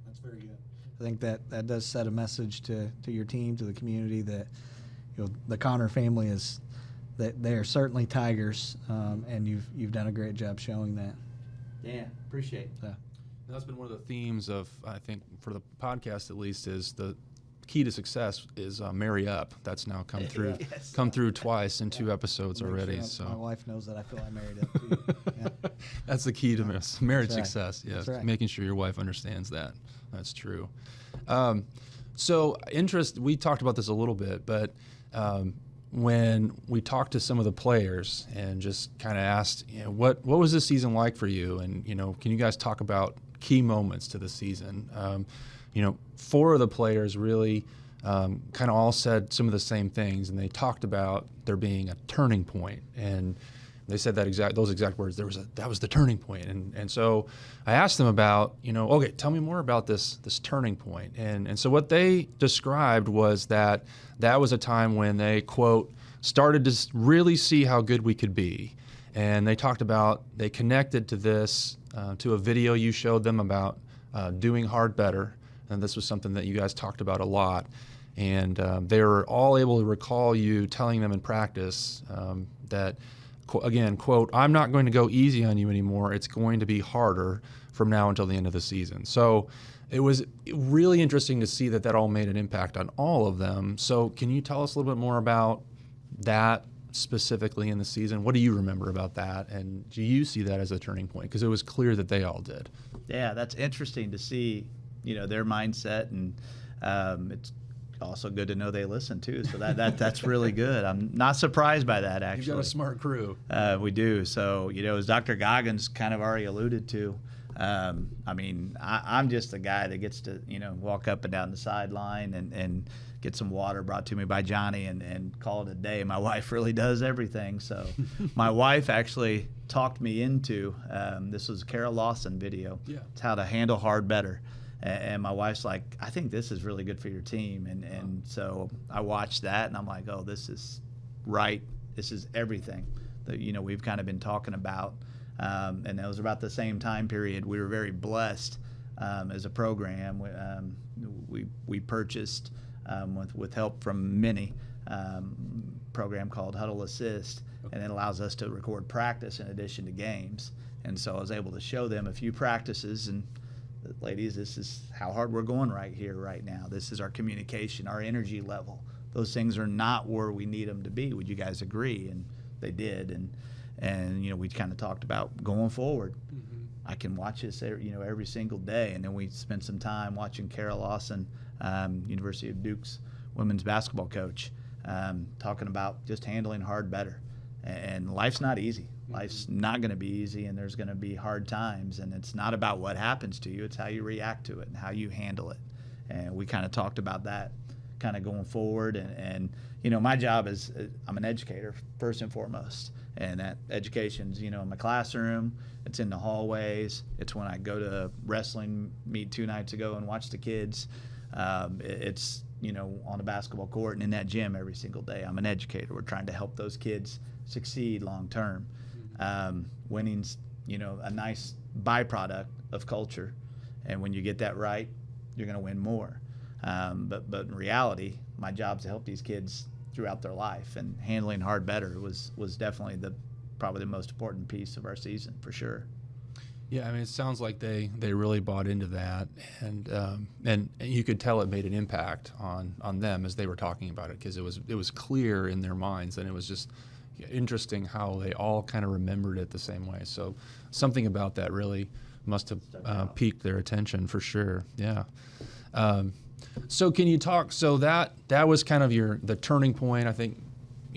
That's very good. I think that does set a message to your team, to the community, that the Connor family is that they are certainly Tigers, and you've done a great job showing that. Yeah, appreciate it. That's been one of the themes of, I think, for the podcast at least, is the key to success is marry up. That's now come through Yes. come through twice in 2 episodes Make already. sure So my wife knows that I feel I married up to you. Yeah. that's the key to marriage That's right. success. Yes, That's right. making sure your wife understands that. That's true. So we talked about this a little bit, but when we talked to some of the players and just kind of asked, what was this season like for you? And, can you guys talk about key moments to the season? 4 of the players really kind of all said some of the same things, and they talked about there being a turning point, and they said those exact words. That was the turning point, and so I asked them about, okay, tell me more about this turning point, and so what they described was that was a time when they, quote, started to really see how good we could be, and they talked about they connected to this to a video you showed them about doing hard better, and this was something that you guys talked about a lot. And they were all able to recall you telling them in practice that, again, quote, I'm not going to go easy on you anymore. It's going to be harder from now until the end of the season. So it was really interesting to see that all made an impact on all of them. So can you tell us a little bit more about that specifically in the season? What do you remember about that? And do you see that as a turning point? Because it was clear that they all did. Yeah, that's interesting to see, their mindset, and it's also good to know they listen too. So that's really good. I'm not surprised by that, actually. You've got a smart crew. We do. So, as Dr. Goggins kind of already alluded to, I'm just the guy that gets to, walk up and down the sideline and get some water brought to me by Johnny and call it a day. My wife really does everything. So my wife actually talked me into, this was a Carol Lawson video. Yeah. It's how to handle hard better. And my wife's like, I think this is really good for your team. And so I watched that, and I'm like, oh, this is right. This is everything that, we've kind of been talking about. And it was about the same time period. We were very blessed as a program. We purchased, with help from many, program called Huddle Assist, and it allows us to record practice in addition to games. And so I was able to show them a few practices, and ladies, this is how hard we're going right here, right now. This is our communication, our energy level. Those things are not where we need them to be. Would you guys agree? And they did. And we kind of talked about going forward. Mm-hmm. I can watch this, every single day. And then we spent some time watching Carol Lawson, University of Duke's women's basketball coach, talking about just handling hard better. And life's not easy. Life's not going to be easy, and there's going to be hard times, and it's not about what happens to you. It's how you react to it and how you handle it. And we kind of talked about that kind of going forward. And my job is I'm an educator first and foremost, and that education's, in my classroom. It's in the hallways. It's when I go to wrestling meet 2 nights ago and watch the kids. It's, on a basketball court and in that gym every single day. I'm an educator. We're trying to help those kids succeed long term. Winning's, a nice byproduct of culture, and when you get that right, you're going to win more. But in reality, my job's to help these kids throughout their life, and handling hard better was definitely probably the most important piece of our season, for sure. Yeah, it sounds like they really bought into that, and you could tell it made an impact on them as they were talking about it, because it was clear in their minds, and it was just interesting how they all kind of remembered it the same way. So something about that really must have piqued their attention, for sure. Yeah. So can you talk? So that was kind of the turning point, I think.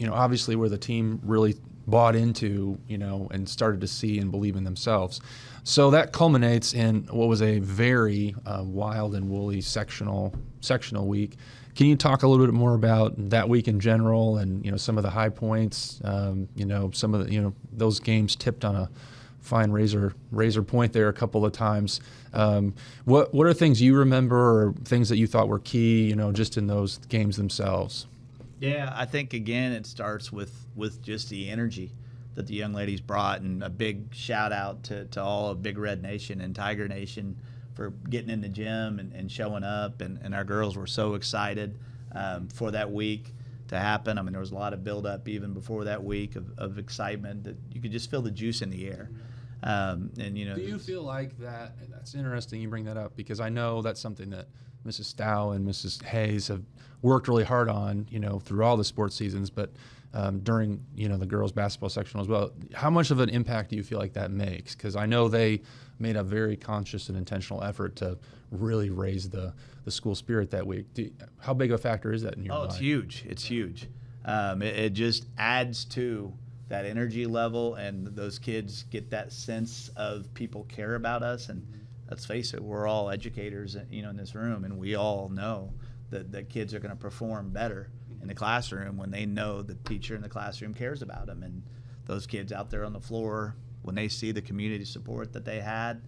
Obviously where the team really bought into, and started to see and believe in themselves. So that culminates in what was a very wild and woolly sectional week. Can you talk a little bit more about that week in general, and some of the high points? Some of the those games tipped on fine razor point there a couple of times. What are things you remember, or things that you thought were key, just in those games themselves? Yeah, I think again it starts with just the energy that the young ladies brought, and a big shout out to all of Big Red Nation and Tiger Nation for getting in the gym and showing up, and our girls were so excited for that week to happen. I mean, there was a lot of build up even before that week of excitement that you could just feel the juice in the air. Do you feel like that? That's interesting you bring that up, because I know that's something that Mrs. Stow and Mrs. Hayes have worked really hard on, through all the sports seasons, but during, the girls basketball sectional as well. How much of an impact do you feel like that makes? Because I know they made a very conscious and intentional effort to really raise the school spirit that week. How big of a factor is that in your mind? It's huge. It's huge. It just adds to that energy level, and those kids get that sense of people care about us. And let's face it, we're all educators, in this room, and we all know that kids are going to perform better in the classroom when they know the teacher in the classroom cares about them. And those kids out there on the floor, when they see the community support that they had,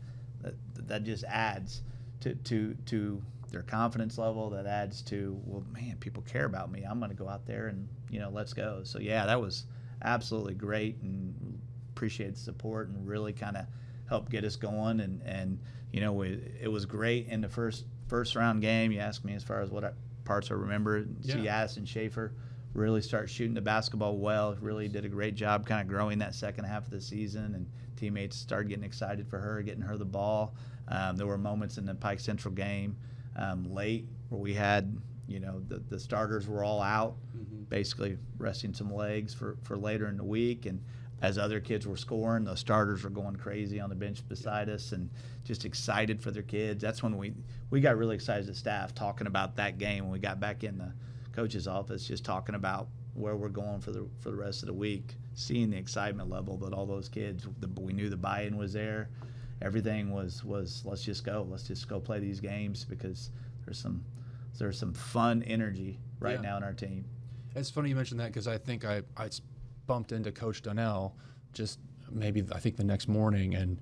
that just adds to their confidence level. That adds to, well, man, people care about me. I'm going to go out there and, let's go. So, yeah, that was absolutely great, and appreciate the support, and really kind of helped get us going. And it was great in the first round game. You asked me as far as what parts I remember. See Addison Schaefer really start shooting the basketball well. Really did a great job kind of growing that second half of the season, and teammates started getting excited for her, getting her the ball. There were moments in the Pike Central game late where we had, the starters were all out, basically resting some legs for later in the week. And as other kids were scoring, those starters were going crazy on the bench beside us, and just excited for their kids. That's when we got really excited as a staff, talking about that game when we got back in the coach's office, just talking about where we're going for the rest of the week, seeing the excitement level that all those kids, we knew the buy-in was there. Everything was let's just go play these games, because there's some fun energy right now in our team. It's funny you mentioned that, because I think I bumped into Coach Donnell just I think the next morning, and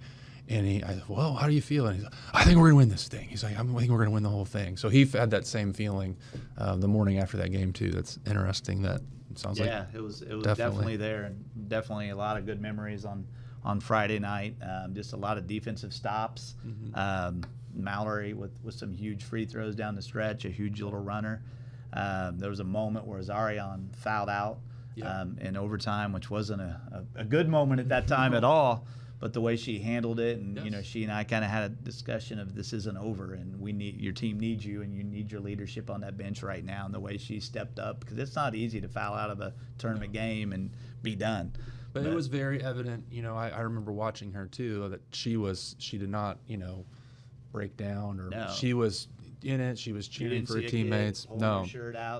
I said, well, how do you feel? And he's like, I think we're going to win this thing. He's like, I think we're going to win the whole thing. So he had that same feeling the morning after that game too. That's interesting. That it sounds like. Yeah, it was definitely there, and definitely a lot of good memories on Friday night. Just a lot of defensive stops. Mallory with some huge free throws down the stretch, a huge little runner. There was a moment where Zarion fouled out in overtime, which wasn't a good moment at that time at all. But the way she handled it, and she and I kind of had a discussion of, this isn't over, and your team needs you, and you need your leadership on that bench right now. And the way she stepped up, because it's not easy to foul out of a tournament game and be done. But it was very evident. I remember watching her too, that she did not break down, or she was in it. She was cheering for her teammates. No,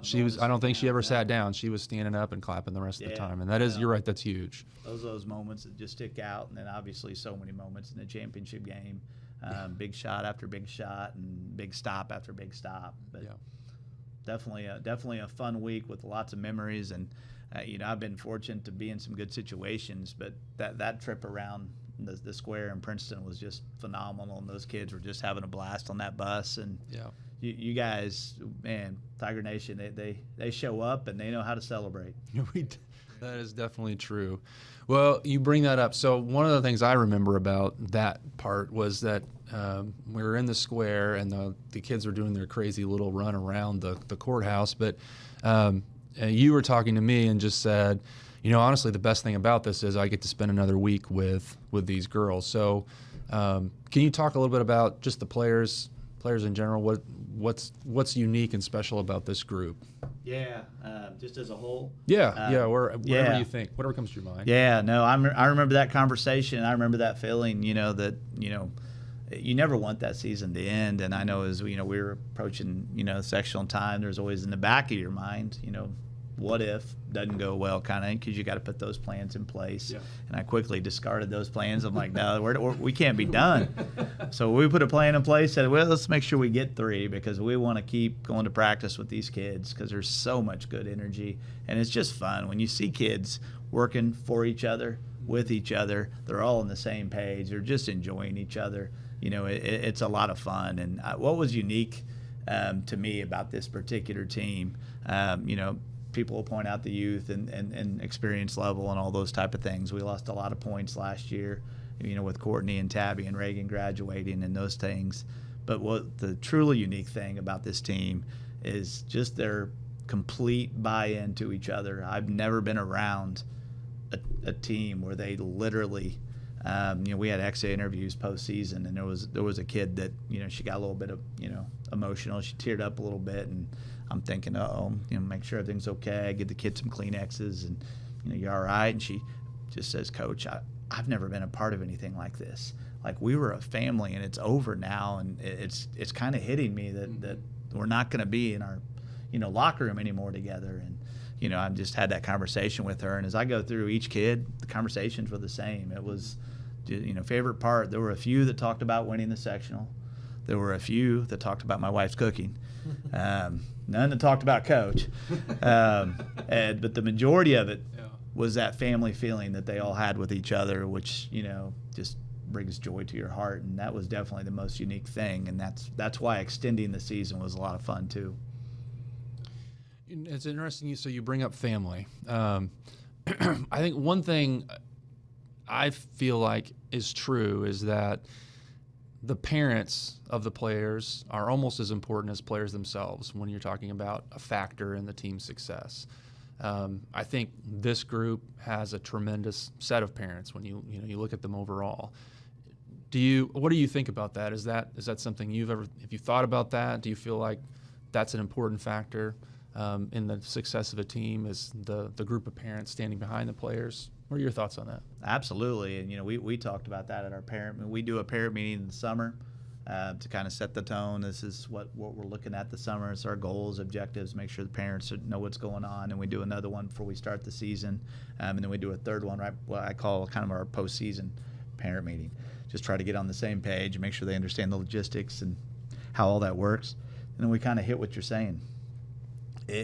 she was. I don't think she ever sat down. She was standing up and clapping the rest of the time. And that is, you're right, that's huge. Those moments that just stick out, and then obviously so many moments in the championship game. Big shot after big shot, and big stop after big stop. But definitely a fun week with lots of memories. And I've been fortunate to be in some good situations, but that trip around the square in Princeton was just phenomenal, and those kids were just having a blast on that bus. And you guys, man, Tiger Nation, they show up and they know how to celebrate. That is definitely true. Well, you bring that up. So one of the things I remember about that part was that we were in the square, and the kids were doing their crazy little run around the courthouse. But you were talking to me and just said, honestly, the best thing about this is I get to spend another week with these girls. So can you talk a little bit about just the players in general? What's unique and special about this group? Yeah, just as a whole. Whatever you think, whatever comes to your mind. Yeah, no, I remember that conversation. I remember that feeling. That you never want that season to end. And I know as we were approaching sectional time, there's always in the back of your mind, what if doesn't go well, kind of, because you got to put those plans in place. And I quickly discarded those plans. I'm like, no, we can't be done. So we put a plan in place, said, well, let's make sure we get 3, because we want to keep going to practice with these kids, because there's so much good energy, and it's just fun when you see kids working for each other, with each other. They're all on the same page. They're just enjoying each other. It's a lot of fun. And what was unique to me about this particular team, people will point out the youth and experience level and all those type of things. We lost a lot of points last year, with Courtney and Tabby and Reagan graduating and those things. But what the truly unique thing about this team is just their complete buy-in to each other. I've never been around a team where they literally, we had exit interviews postseason, and there was a kid that, she got a little bit of, emotional. She teared up a little bit, and I'm thinking, make sure everything's okay. Give the kid some Kleenexes, and you all right? And she just says, Coach, I've never been a part of anything like this. Like, we were a family, and it's over now, and it's kind of hitting me that we're not going to be in our locker room anymore together. And I've just had that conversation with her, and as I go through each kid, the conversations were the same. It was favorite part, there were a few that talked about winning the sectional. There were a few that talked about my wife's cooking. None that talked about Coach. But the majority of it was that family feeling that they all had with each other, which just brings joy to your heart. And that was definitely the most unique thing, and that's why extending the season was a lot of fun too. It's interesting. So you bring up family. I think one thing I feel like is true is that the parents of the players are almost as important as players themselves when you're talking about a factor in the team's success. I think this group has a tremendous set of parents when you look at them overall. What do you think about that? Is that something have you thought about that? Do you feel like that's an important factor in the success of a team, is the group of parents standing behind the players? What are your thoughts on that? Absolutely. And we talked about that at our we do a parent meeting in the summer to kind of set the tone. This is what we're looking at the summer. It's our goals, objectives, make sure the parents know what's going on. And we do another one before we start the season. And then we do a third one, right, what I call kind of our postseason parent meeting. Just try to get on the same page and make sure they understand the logistics and how all that works. And then we kind of hit what you're saying.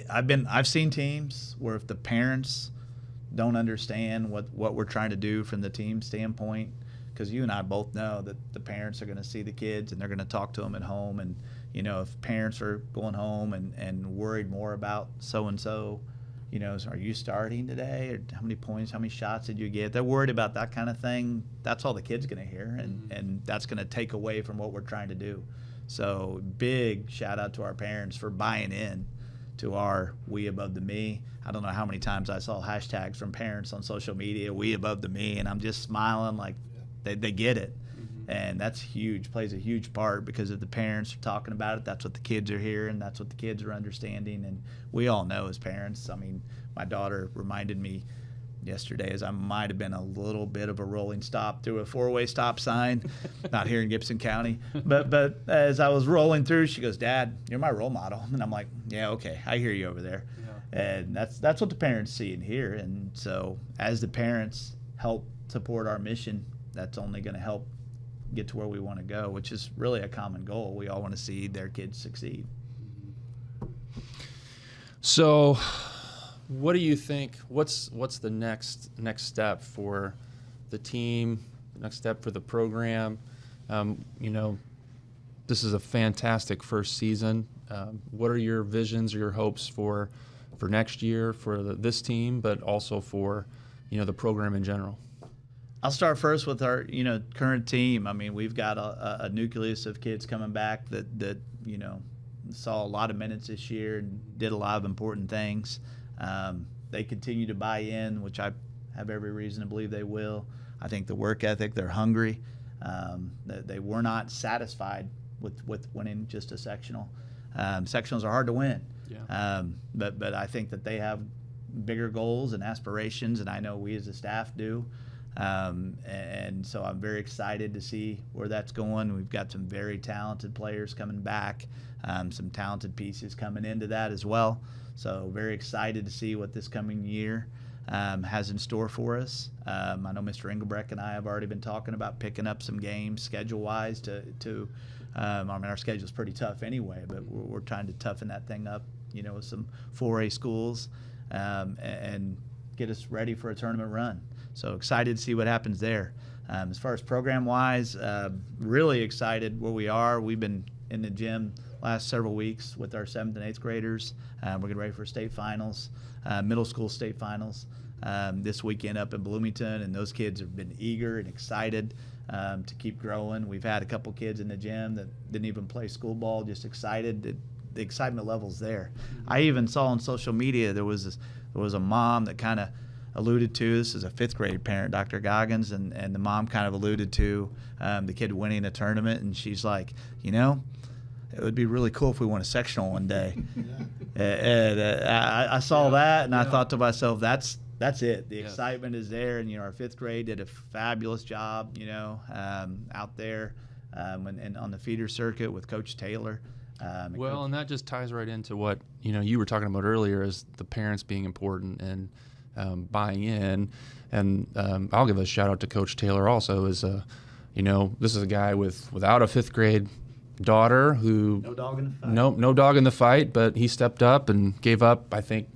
I've seen teams where if the parents don't understand what we're trying to do from the team standpoint, because you and I both know that the parents are going to see the kids and they're going to talk to them at home. And, if parents are going home and worried more about so-and-so, are you starting today? Or how many points, how many shots did you get? They're worried about that kind of thing. That's all the kid's going to hear, and that's going to take away from what we're trying to do. So big shout out to our parents for buying in to our we above the me. I don't know how many times I saw hashtags from parents on social media, we above the me, and I'm just smiling like they get it. And that's huge, plays a huge part, because if the parents are talking about it, that's what the kids are hearing, that's what the kids are understanding. And we all know as parents, I mean, my daughter reminded me yesterday as I might have been a little bit of a rolling stop through a four-way stop sign, not here in Gibson County. But as I was rolling through, she goes, Dad, you're my role model. And I'm like, yeah, okay, I hear you over there. Yeah. And that's what the parents see and hear. And so as the parents help support our mission, that's only going to help get to where we want to go, which is really a common goal. We all want to see their kids succeed. So what do you think, what's the next step for the team, next step for the program? This is a fantastic first season. What are your visions or your hopes for next year for this team, but also for, the program in general? I'll start first with our, current team. I mean, we've got a nucleus of kids coming back that saw a lot of minutes this year and did a lot of important things. They continue to buy in, which I have every reason to believe they will. I think the work ethic, they're hungry. They were not satisfied with winning just a sectional. Sectionals are hard to win. Yeah. But I think that they have bigger goals and aspirations, and I know we as a staff do. And so I'm very excited to see where that's going. We've got some very talented players coming back, some talented pieces coming into that as well. So very excited to see what this coming year has in store for us. I know Mr. Engelbrecht and I have already been talking about picking up some games schedule-wise to our schedule's pretty tough anyway, but we're trying to toughen that thing up, with some 4A schools and get us ready for a tournament run. So excited to see what happens there. As far as program-wise, really excited where we are. We've been in the gym last several weeks with our 7th and 8th graders. We're getting ready for state finals, middle school state finals this weekend up in Bloomington, and those kids have been eager and excited to keep growing. We've had a couple kids in the gym that didn't even play school ball, just excited. The excitement level's there. I even saw on social media there was a mom that kind of alluded to, this is a 5th grade parent, Dr. Goggins, and the mom kind of alluded to the kid winning a tournament, and she's like, it would be really cool if we won a sectional one day. And I saw that, and I thought to myself, that's it. The excitement is there, and our 5th grade did a fabulous job, out there and on the feeder circuit with Coach Taylor. And that just ties right into what you were talking about earlier, is the parents being important and buying in. And I'll give a shout out to Coach Taylor also. This is a guy without a 5th grade daughter who no dog in the fight. No dog in the fight, but he stepped up and gave up, I think,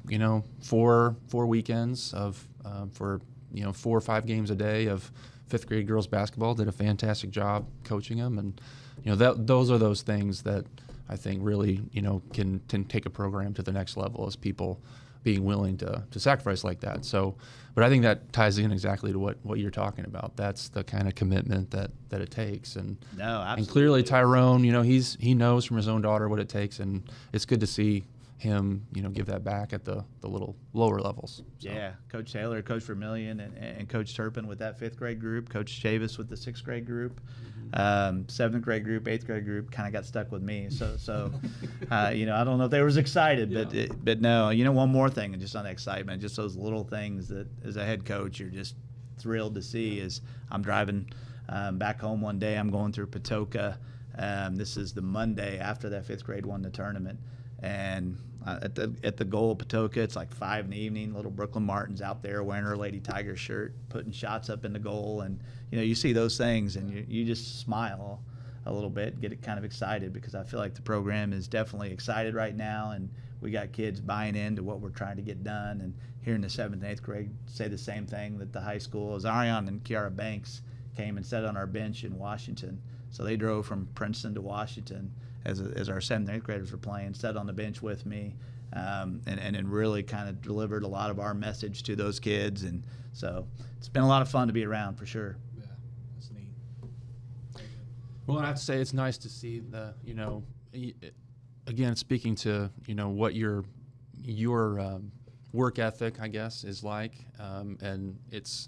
4 weekends of for 4 or 5 games a day of 5th grade girls basketball. Did a fantastic job coaching them, and those are those things that I think really can take a program to the next level, as people being willing to sacrifice like that. So, but I think that ties in exactly to what you're talking about. That's the kind of commitment that it takes. And absolutely. And clearly Tyrone, he knows from his own daughter what it takes, and it's good to see him, give that back at the little lower levels. So. Yeah, Coach Taylor, Coach Vermillion, and Coach Turpin with that 5th grade group, Coach Chavis with the 6th grade group, 7th grade group, 8th grade group kind of got stuck with me. So I don't know if they was excited, but no, one more thing, and just on the excitement, just those little things that as a head coach you're just thrilled to see. Is I'm driving back home one day, I'm going through Patoka. This is the Monday after that 5th grade won the tournament, and at the goal of Patoka, it's like 5 in the evening. Little Brooklyn Martin's out there wearing her Lady Tiger shirt, putting shots up in the goal, and you see those things, and you just smile a little bit, get it kind of excited, because I feel like the program is definitely excited right now, and we got kids buying into what we're trying to get done. And hearing the 7th and 8th grade say the same thing that the high school, Zarion and Kiara Banks came and sat on our bench in Washington. So they drove from Princeton to Washington as our 7th and 8th graders were playing, sat on the bench with me, and really kind of delivered a lot of our message to those kids. And so it's been a lot of fun to be around, for sure. Yeah, that's neat. Well, I have to say it's nice to see again, speaking to, what your work ethic, I guess, is like, and it's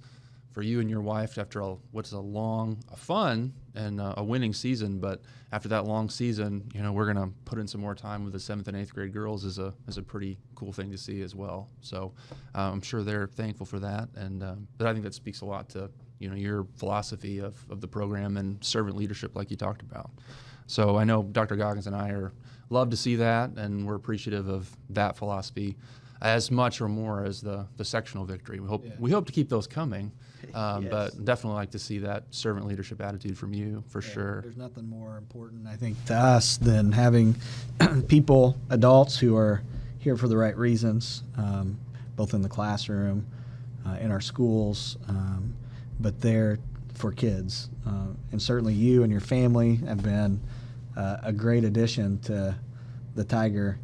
for you and your wife after what's a fun and a winning season, but after that long season, we're gonna put in some more time with the 7th and 8th grade girls is a pretty cool thing to see as well. So I'm sure they're thankful for that, and but I think that speaks a lot to your philosophy of the program and servant leadership, like you talked about. So I know Dr. Goggins and I love to see that, and we're appreciative of that philosophy as much or more as the sectional victory. We hope to keep those coming. Yes. But definitely like to see that servant leadership attitude from you, for sure. There's nothing more important, I think, to us than having people, adults who are here for the right reasons, both in the classroom, in our schools, but they're for kids. And certainly you and your family have been a great addition to the Tiger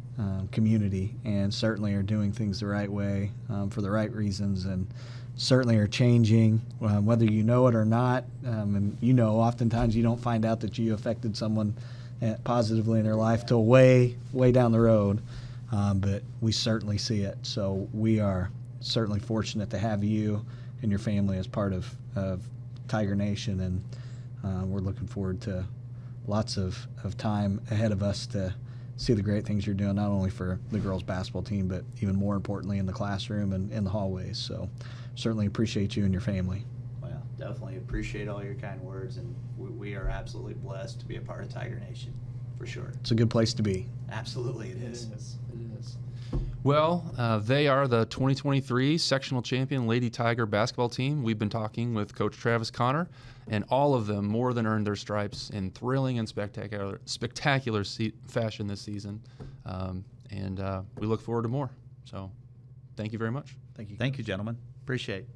community, and certainly are doing things the right way for the right reasons, and certainly are changing, whether you know it or not. And oftentimes you don't find out that you affected someone positively in their life till way down the road, but we certainly see it. So we are certainly fortunate to have you and your family as part of Tiger Nation, and we're looking forward to lots of time ahead of us to see the great things you're doing, not only for the girls basketball team, but even more importantly in the classroom and in the hallways. So certainly appreciate you and your family. Well, definitely appreciate all your kind words, and we are absolutely blessed to be a part of Tiger Nation, for sure. It's a good place to be. Absolutely it is. It is. Well, they are the 2023 sectional champion Lady Tiger basketball team. We've been talking with Coach Travis Connor, and all of them more than earned their stripes in thrilling and spectacular fashion this season. And we look forward to more. So thank you very much. Thank you. Thank you, gentlemen. Appreciate it.